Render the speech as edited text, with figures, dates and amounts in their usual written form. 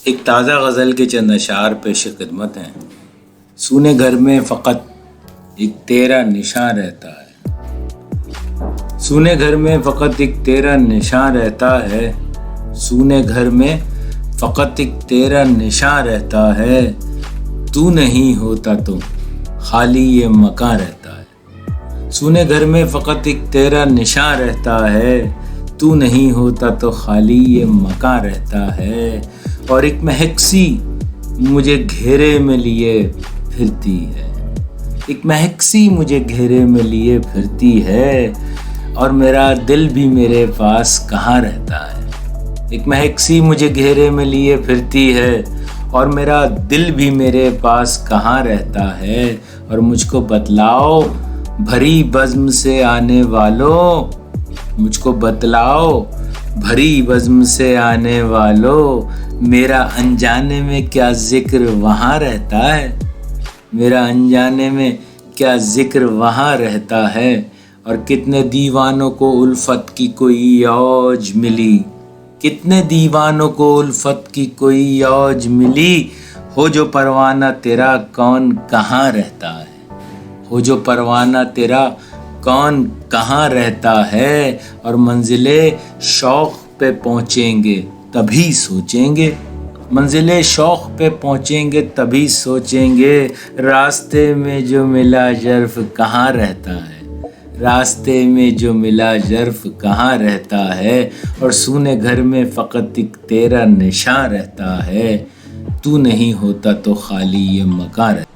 ایک تازہ غزل کے چند اشعار پیش خدمت ہیں۔ سونے گھر میں فقط ایک تیرا نشاں رہتا ہے، سونے گھر میں فقط ایک تیرا نشاں رہتا ہے، سونے گھر میں فقط ایک تیرا نشاں رہتا ہے، تو نہیں ہوتا تو خالی یہ مکاں رہتا ہے۔ سونے گھر میں فقط ایک تیرا نشاں رہتا ہے، تو نہیں ہوتا تو خالی یہ مکاں رہتا ہے، اور ایک مہک سی مجھے گھیرے میں لیے پھرتی ہے، ایک مہک سی مجھے گھیرے میں لیے پھرتی ہے، اور میرا دل بھی میرے پاس کہاں رہتا ہے۔ ایک مہک سی مجھے گھیرے میں لیے پھرتی ہے، اور میرا دل بھی میرے پاس کہاں رہتا ہے، اور مجھ کو بتلاؤ بھری بزم سے آنے والوں، مجھ کو بتلاؤ بھری بزم سے آنے والوں، میرا انجانے میں کیا ذکر وہاں رہتا ہے، میرا انجانے میں کیا ذکر وہاں رہتا ہے، اور کتنے دیوانوں کو الفت کی کوئی یوج ملی، کتنے دیوانوں کو الفت کی کوئی یوج ملی، ہو جو پروانہ تیرا کون کہاں رہتا ہے، ہو جو پروانہ تیرا کون کہاں رہتا ہے، اور منزل شوق پہ پہنچیں گے تبھی سوچیں گے، منزل شوق پہ پہنچیں گے تبھی سوچیں گے، راستے میں جو ملا ژرف کہاں رہتا ہے، راستے میں جو ملا ژرف کہاں رہتا ہے، اور سونے گھر میں فقط ایک تیرا نشاں رہتا ہے، تو نہیں ہوتا تو خالی یہ مکاں رہتا ہے۔